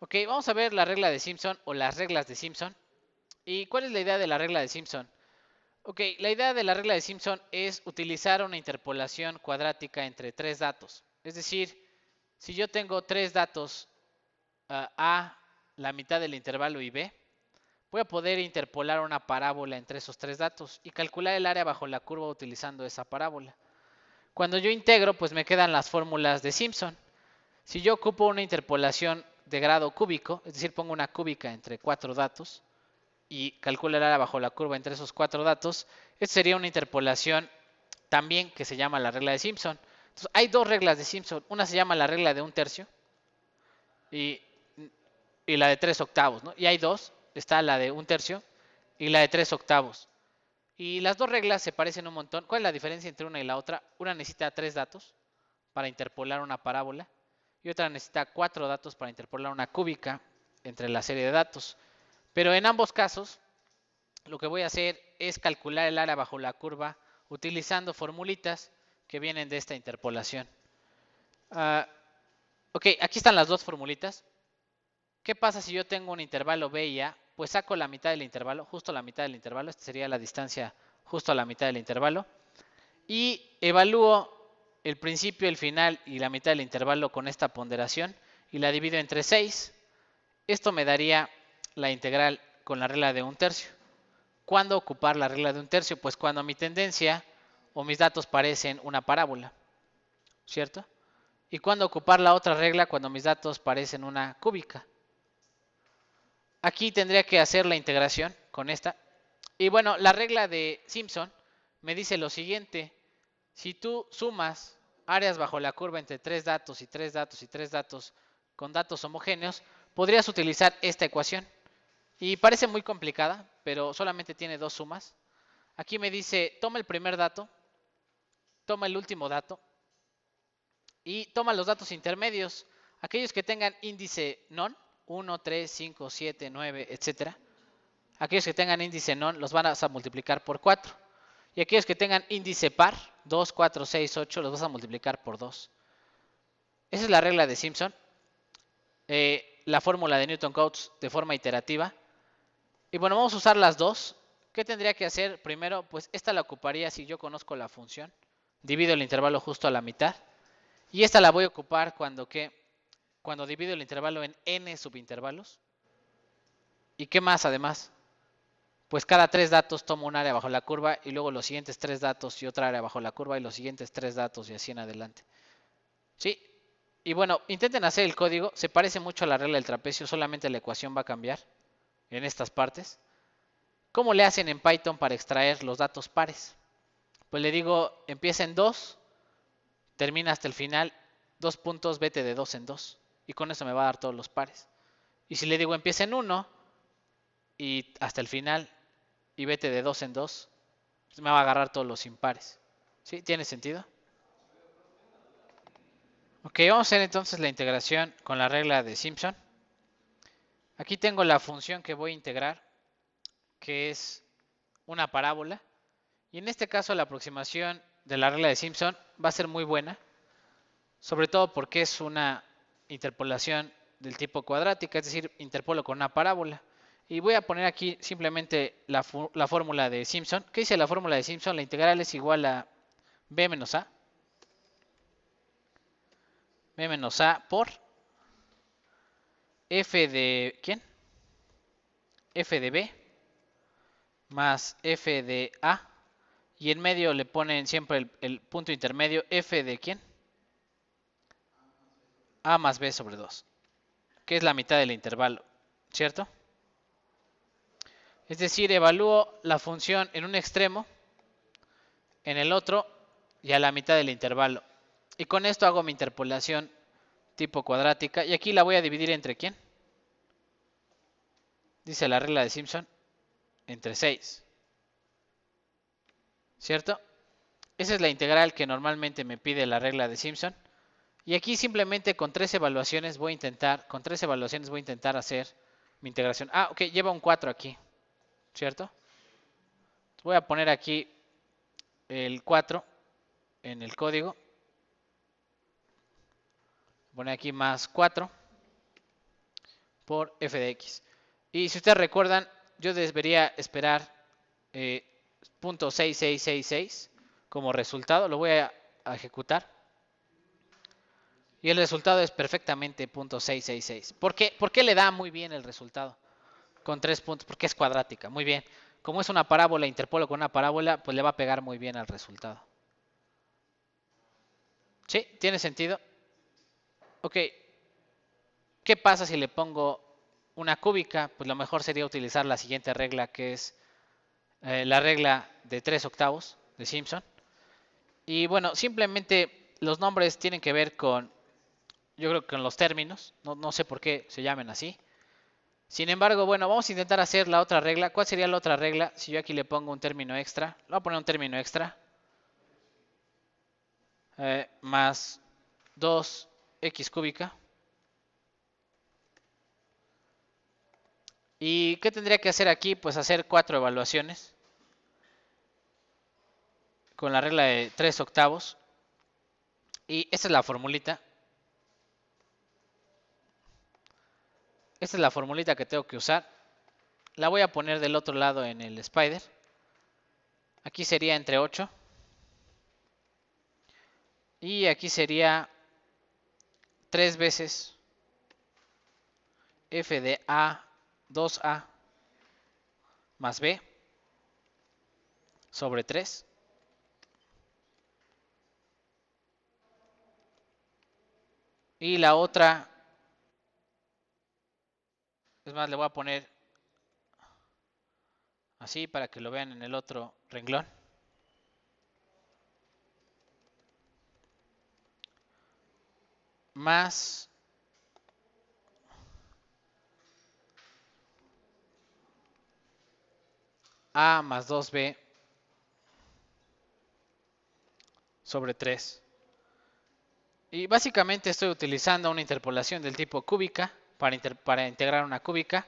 Ok, vamos a ver la regla de Simpson o las reglas de Simpson. ¿Y cuál es la idea de la regla de Simpson? Ok, la idea de la regla de Simpson es utilizar una interpolación cuadrática entre tres datos. Es decir, si yo tengo tres datos A, la mitad del intervalo y B, voy a poder interpolar una parábola entre esos tres datos y calcular el área bajo la curva utilizando esa parábola. Cuando yo integro, pues me quedan las fórmulas de Simpson. Si yo ocupo una interpolación de grado cúbico, es decir, pongo una cúbica entre cuatro datos y calculo el área bajo la curva entre esos cuatro datos, esta sería una interpolación también que se llama la regla de Simpson. Entonces, hay dos reglas de Simpson. Una se llama la regla de un tercio y, y la de tres octavos, ¿no? Y hay dos. Está la de un tercio y la de tres octavos. Y las dos reglas se parecen un montón. ¿Cuál es la diferencia entre una y la otra? Una necesita tres datos para interpolar una parábola y otra necesita cuatro datos para interpolar una cúbica entre la serie de datos. Pero en ambos casos, lo que voy a hacer es calcular el área bajo la curva utilizando formulitas que vienen de esta interpolación. Ok, aquí están las dos formulitas. ¿Qué pasa si yo tengo un intervalo B y A? Pues saco la mitad del intervalo, justo la mitad del intervalo. Esta sería la distancia justo a la mitad del intervalo. Y evalúo el principio, el final y la mitad del intervalo con esta ponderación y la divido entre 6. Esto me daría la integral con la regla de un tercio. ¿Cuándo ocupar la regla de un tercio? Pues cuando mi tendencia o mis datos parecen una parábola, ¿cierto? ¿Y cuándo ocupar la otra regla? Cuando mis datos parecen una cúbica. Aquí tendría que hacer la integración con esta. Y bueno, la regla de Simpson me dice lo siguiente. Si tú sumas áreas bajo la curva entre tres datos y tres datos y tres datos con datos homogéneos, podrías utilizar esta ecuación. Y parece muy complicada, pero solamente tiene dos sumas. Aquí me dice, toma el primer dato, toma el último dato y toma los datos intermedios, aquellos que tengan índice non, 1, 3, 5, 7, 9, etc. Aquellos que tengan índice non los vas a multiplicar por 4. Y aquellos que tengan índice par, 2, 4, 6, 8, los vas a multiplicar por 2. Esa es la regla de Simpson. La fórmula de Newton-Cotes de forma iterativa. Y bueno, vamos a usar las dos. ¿Qué tendría que hacer? Primero, pues esta la ocuparía si yo conozco la función. Divido el intervalo justo a la mitad. Y esta la voy a ocupar cuando divido el intervalo en n subintervalos. ¿Y qué más además? Pues cada tres datos tomo un área bajo la curva y luego los siguientes tres datos y otra área bajo la curva y los siguientes tres datos y así en adelante. ¿Sí? Y bueno, intenten hacer el código. Se parece mucho a la regla del trapecio, solamente la ecuación va a cambiar en estas partes. ¿Cómo le hacen en Python para extraer los datos pares? Pues le digo, empieza en 2, termina hasta el final, 2 puntos, vete de 2 en 2. Y con eso me va a dar todos los pares. Y si le digo, empieza en 1 y hasta el final y vete de 2 en 2, pues me va a agarrar todos los impares. ¿Sí? ¿Tiene sentido? Ok, vamos a hacer entonces la integración con la regla de Simpson. Aquí tengo la función que voy a integrar, que es una parábola. Y en este caso la aproximación de la regla de Simpson va a ser muy buena, sobre todo porque es una interpolación del tipo cuadrática, es decir, interpolo con una parábola. Y voy a poner aquí simplemente la fórmula de Simpson. ¿Qué dice la fórmula de Simpson? La integral es igual a b menos a. B menos a por f de ¿quién? F de b más f de a. Y en medio le ponen siempre el punto intermedio f de ¿quién? A más b sobre 2, que es la mitad del intervalo, ¿cierto? Es decir, evalúo la función en un extremo, en el otro y a la mitad del intervalo. Y con esto hago mi interpolación tipo cuadrática. Y aquí la voy a dividir entre ¿quién? Dice la regla de Simpson, entre 6. ¿Cierto? Esa es la integral que normalmente me pide la regla de Simpson. Y aquí simplemente con tres evaluaciones voy a intentar hacer mi integración. Ah, ok, lleva un 4 aquí, ¿cierto? Voy a poner aquí el 4 en el código. Voy a poner aquí más 4. por f de x. Y si ustedes recuerdan, yo debería esperar .6666 como resultado. Lo voy a ejecutar. Y el resultado es perfectamente .666. ¿Por qué le da muy bien el resultado? Con 3 puntos, porque es cuadrática. Muy bien. Como es una parábola, interpolo con una parábola, pues le va a pegar muy bien al resultado. ¿Sí? ¿Tiene sentido? Ok. ¿Qué pasa si le pongo una cúbica? Pues lo mejor sería utilizar la siguiente regla, que es la regla de 3/8 de Simpson. Y bueno, simplemente los nombres tienen que ver con, yo creo que con los términos. No sé por qué se llamen así. Sin embargo, bueno, vamos a intentar hacer la otra regla. ¿Cuál sería la otra regla? Si yo aquí le pongo un término extra, le voy a poner un término extra. Más 2x cúbica. ¿Y qué tendría que hacer aquí? Pues hacer 4 evaluaciones. Con la regla de 3/8. Y esta es la formulita. Esta es la formulita que tengo que usar. La voy a poner del otro lado en el spider. Aquí sería entre 8. Y aquí sería 3 veces f de a 2a más b sobre 3. Y la otra, es más, le voy a poner así para que lo vean en el otro renglón. Más a más 2b sobre 3. Y básicamente estoy utilizando una interpolación del tipo cúbica para integrar una cúbica.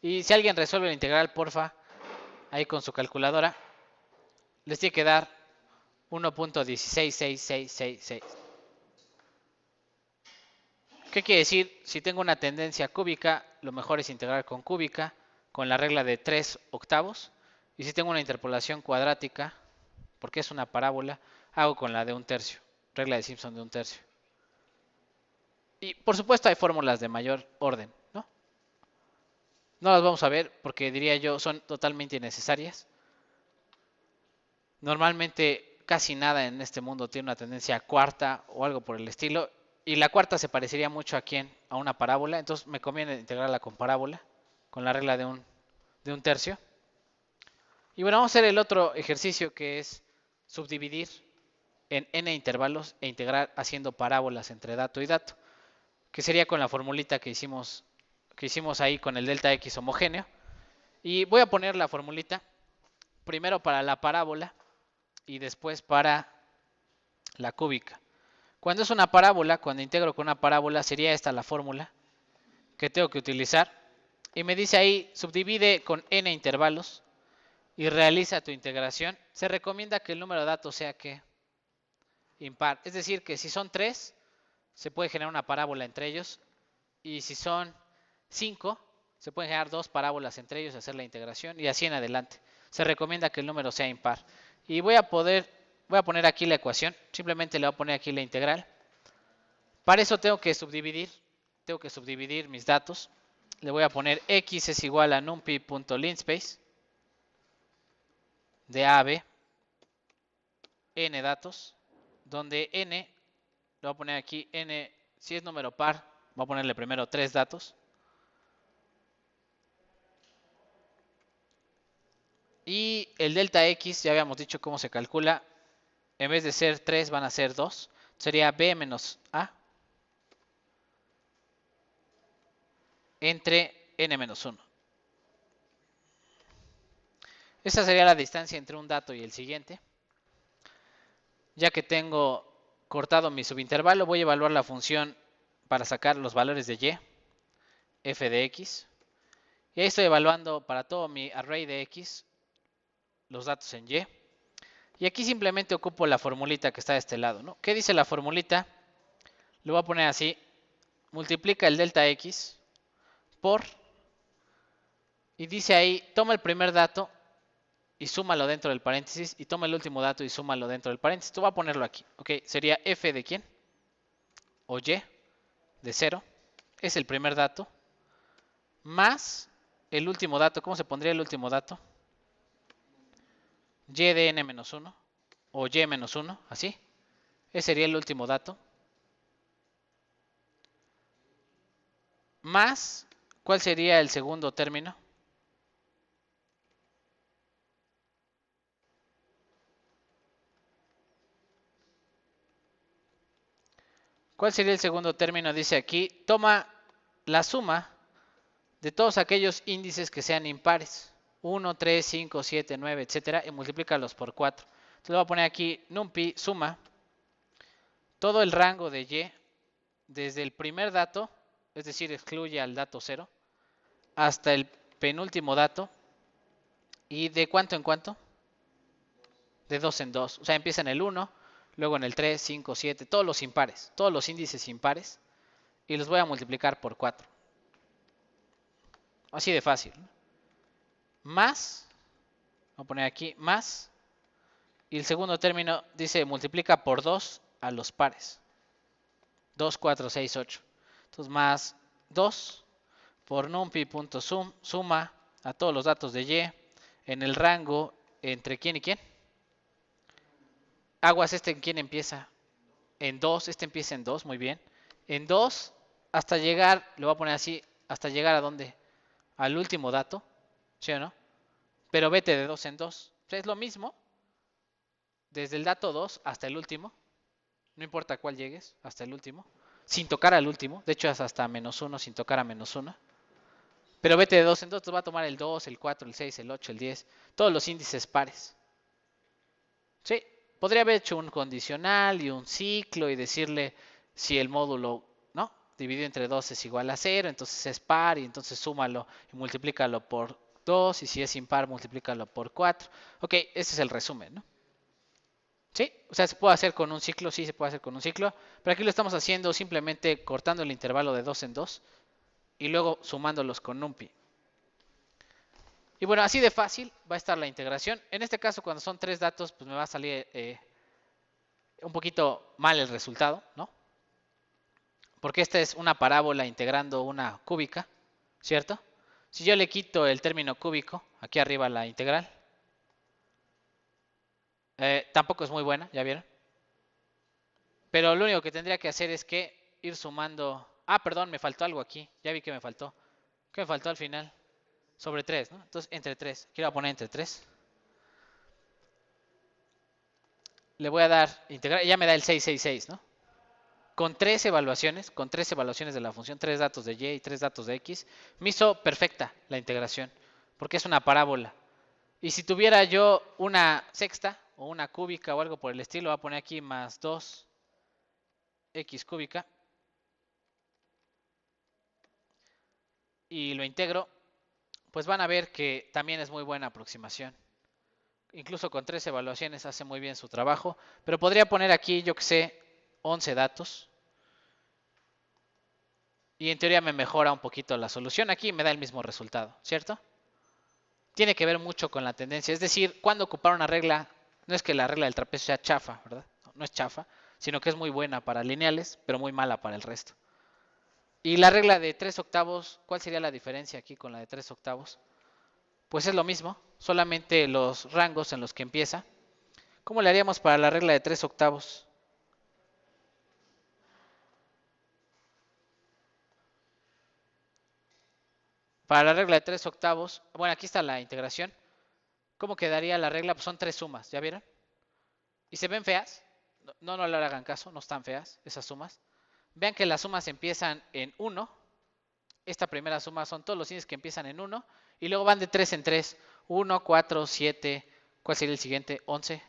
Y si alguien resuelve la integral, porfa, ahí con su calculadora, les tiene que dar 1.166666. ¿Qué quiere decir? Si tengo una tendencia cúbica, lo mejor es integrar con cúbica, con la regla de 3/8. Y si tengo una interpolación cuadrática, porque es una parábola, hago con la de 1/3, regla de Simpson de 1/3. Y por supuesto hay fórmulas de mayor orden, ¿no? No las vamos a ver porque diría yo son totalmente innecesarias. Normalmente casi nada en este mundo tiene una tendencia cuarta o algo por el estilo. Y la cuarta se parecería mucho a quién, a una parábola. Entonces me conviene integrarla con parábola, con la regla de 1/3. Y bueno, vamos a hacer el otro ejercicio que es subdividir en n intervalos e integrar haciendo parábolas entre dato y dato, que sería con la formulita que hicimos ahí con el delta x homogéneo. Y voy a poner la formulita primero para la parábola y después para la cúbica. Cuando es una parábola, cuando integro con una parábola, sería esta la fórmula que tengo que utilizar. Y me dice ahí, subdivide con n intervalos y realiza tu integración. Se recomienda que el número de datos sea que impar. Es decir, que si son 3, se puede generar una parábola entre ellos. Y si son 5, se pueden generar 2 parábolas entre ellos, hacer la integración y así en adelante. Se recomienda que el número sea impar. Y voy a poner aquí la ecuación. Simplemente le voy a poner aquí la integral. Para eso tengo que subdividir mis datos. Le voy a poner x es igual a numpy.linspace de a a b n datos, donde n, le voy a poner aquí n, si es número par, voy a ponerle primero 3 datos. Y el delta x, ya habíamos dicho cómo se calcula, en vez de ser 3 van a ser 2, sería b menos a entre n menos 1. Esa sería la distancia entre un dato y el siguiente. Ya que tengo cortado mi subintervalo, voy a evaluar la función para sacar los valores de y, f de x. Y ahí estoy evaluando para todo mi array de x los datos en y. Y aquí simplemente ocupo la formulita que está de este lado, ¿no? ¿Qué dice la formulita? Lo voy a poner así. Multiplica el delta x por, y dice ahí, toma el primer dato y súmalo dentro del paréntesis, y toma el último dato y súmalo dentro del paréntesis. Tú vas a ponerlo aquí, ¿ok? Sería f de quién, o y de 0, es el primer dato, más el último dato. ¿Cómo se pondría el último dato? Y de n menos 1, o y menos 1, así. Ese sería el último dato. Más, ¿cuál sería el segundo término? ¿Cuál sería el segundo término? Dice aquí, toma la suma de todos aquellos índices que sean impares. 1, 3, 5, 7, 9, etcétera, y multiplícalos por 4. Entonces le voy a poner aquí numpy suma todo el rango de y desde el primer dato, es decir, excluye al dato 0, hasta el penúltimo dato. ¿Y de cuánto en cuánto? De 2 en 2. O sea, empieza en el 1, luego en el 3, 5, 7, todos los impares, todos los índices impares, y los voy a multiplicar por 4. Así de fácil, ¿no? Más, voy a poner aquí, más, y el segundo término dice multiplica por 2 a los pares. 2, 4, 6, 8. Entonces, más 2 por numpy.sum, suma a todos los datos de y en el rango entre quién y quién. Aguas, ¿este en quién empieza? En 2, este empieza en 2, muy bien. En 2 hasta llegar, lo voy a poner así, hasta llegar a dónde? Al último dato, ¿sí o no? Pero vete de 2 en 2. O sea, es lo mismo desde el dato 2 hasta el último, no importa cuál llegues, hasta el último, sin tocar al último, de hecho es hasta menos 1 sin tocar a menos 1. Pero vete de 2 en 2, te va a tomar el 2, el 4, el 6, el 8, el 10, todos los índices pares. Sí, podría haber hecho un condicional y un ciclo y decirle si el módulo, ¿no?, dividido entre 2 es igual a 0, entonces es par y entonces súmalo y multiplícalo por 2 y si es impar multiplícalo por 4. Ok, ese es el resumen, ¿no? Sí, o sea, se puede hacer con un ciclo, sí se puede hacer con un ciclo, pero aquí lo estamos haciendo simplemente cortando el intervalo de 2 en 2 y luego sumándolos con numpy. Y bueno, así de fácil va a estar la integración. En este caso, cuando son 3 datos, pues me va a salir un poquito mal el resultado, ¿no? Porque esta es una parábola integrando una cúbica, ¿cierto? Si yo le quito el término cúbico, aquí arriba la integral, tampoco es muy buena, ¿ya vieron? Pero lo único que tendría que hacer es que ir sumando. Ah, perdón, me faltó algo aquí. Ya vi que me faltó. ¿Qué me faltó al final? Sobre 3, ¿no? Entonces, entre 3. Quiero poner entre 3. Le voy a dar integral. Ya me da el 666, ¿no? Con 3 evaluaciones de la función, 3 datos de y y 3 datos de x, me hizo perfecta la integración. Porque es una parábola. Y si tuviera yo una sexta o una cúbica o algo por el estilo, voy a poner aquí más 2 x cúbica. Y lo integro, pues van a ver que también es muy buena aproximación. Incluso con 3 evaluaciones hace muy bien su trabajo. Pero podría poner aquí, yo que sé, 11 datos. Y en teoría me mejora un poquito la solución. Aquí me da el mismo resultado, ¿cierto? Tiene que ver mucho con la tendencia. Es decir, cuando ocupar una regla, no es que la regla del trapecio sea chafa, ¿verdad? No es chafa, sino que es muy buena para lineales, pero muy mala para el resto. Y la regla de 3 octavos, ¿cuál sería la diferencia aquí con la de 3 octavos? Pues es lo mismo, solamente los rangos en los que empieza. ¿Cómo le haríamos para la regla de 3 octavos? Para la regla de 3 octavos, bueno, aquí está la integración. ¿Cómo quedaría la regla? Pues son 3 sumas, ¿ya vieron? ¿Y se ven feas? No le hagan caso, no están feas esas sumas. Vean que las sumas empiezan en 1. Esta primera suma son todos los índices que empiezan en 1 y luego van de 3 en 3. 1, 4, 7, ¿cuál sería el siguiente? 11.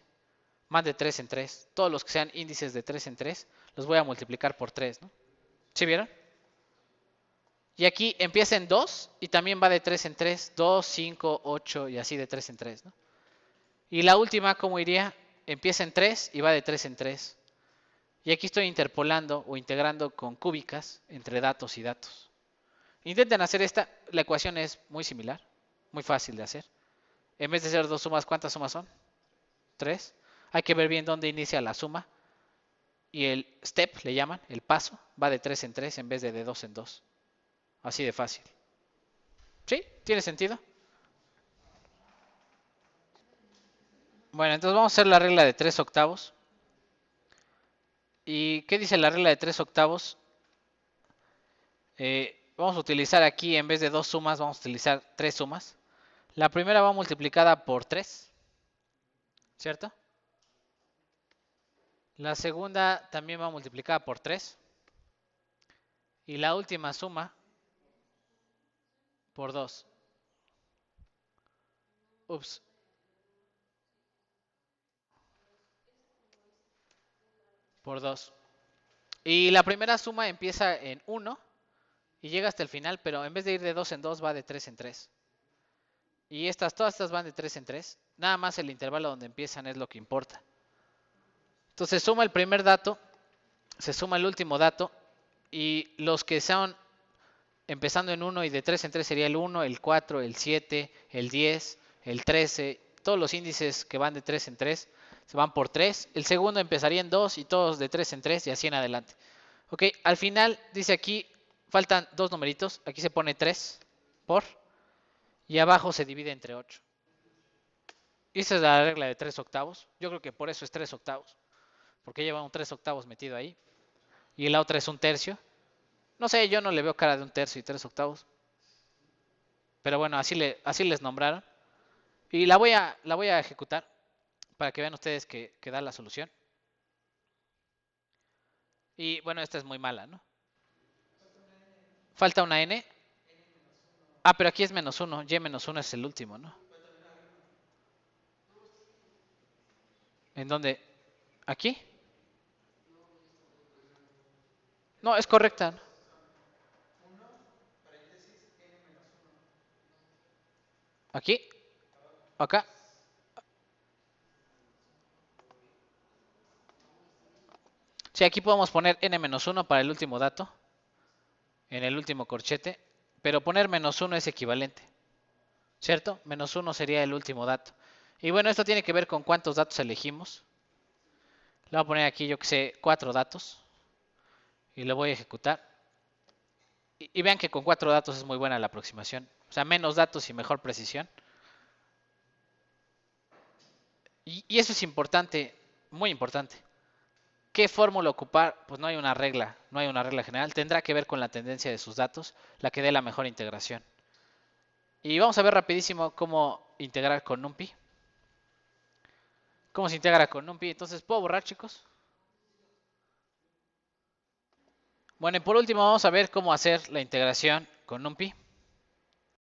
Más de 3 en 3. Todos los que sean índices de 3 en 3 los voy a multiplicar por 3, ¿no? ¿Sí vieron? Y aquí empieza en 2 y también va de 3 en 3. 2, 5, 8 y así de 3 en 3, ¿no? Y la última, ¿cómo iría? Empieza en 3 y va de 3 en 3. Y aquí estoy interpolando o integrando con cúbicas entre datos y datos. Intenten hacer esta. La ecuación es muy similar. Muy fácil de hacer. En vez de ser dos sumas, ¿cuántas sumas son? 3. Hay que ver bien dónde inicia la suma. Y el step, le llaman, el paso, va de 3 en 3 en vez de 2 en 2. Así de fácil. ¿Sí? ¿Tiene sentido? Bueno, entonces vamos a hacer la regla de 3 octavos. ¿Y qué dice la regla de 3 octavos? Vamos a utilizar aquí, en vez de dos sumas, vamos a utilizar tres sumas. La primera va multiplicada por 3, ¿cierto? La segunda también va multiplicada por 3. Y la última suma por 2. Ups. Por 2. Y la primera suma empieza en 1 y llega hasta el final, pero en vez de ir de 2 en 2 va de 3 en 3. Y todas estas van de 3 en 3. Nada más el intervalo donde empiezan es lo que importa. Entonces suma el primer dato, se suma el último dato y los que son empezando en 1 y de 3 en 3 sería el 1, el 4, el 7, el 10, el 13. Todos los índices que van de 3 en 3 se van por 3. El segundo empezaría en 2 y todos de 3 en 3 y así en adelante. Ok, al final dice aquí, faltan dos numeritos. Aquí se pone 3 por y abajo se divide entre 8. Y esa es la regla de 3 octavos. Yo creo que por eso es 3 octavos. Porque lleva un 3 octavos metido ahí. Y la otra es un tercio. No sé, yo no le veo cara de un tercio y 3 octavos. Pero bueno, así les nombraron. Y la voy a ejecutar para que vean ustedes que da la solución. Y bueno, esta es muy mala, ¿no? Falta una n. Ah, pero aquí es menos 1. Y menos 1 es el último, ¿no? ¿En dónde? ¿Aquí? No, es correcta, ¿no? ¿Aquí? ¿Acá? Sí, aquí podemos poner n-1 para el último dato, en el último corchete, pero poner menos 1 es equivalente, ¿cierto? Menos 1 sería el último dato. Y bueno, esto tiene que ver con cuántos datos elegimos. Le voy a poner aquí, yo que sé, 4 datos. Y lo voy a ejecutar. Y vean que con 4 datos es muy buena la aproximación. O sea, menos datos y mejor precisión. Y eso es importante, muy importante. ¿Qué fórmula ocupar? Pues no hay una regla, no hay una regla general. Tendrá que ver con la tendencia de sus datos, la que dé la mejor integración. Y vamos a ver rapidísimo cómo integrar con NumPy. ¿Cómo se integra con NumPy? Entonces, ¿puedo borrar, chicos? Bueno, y por último vamos a ver cómo hacer la integración con NumPy.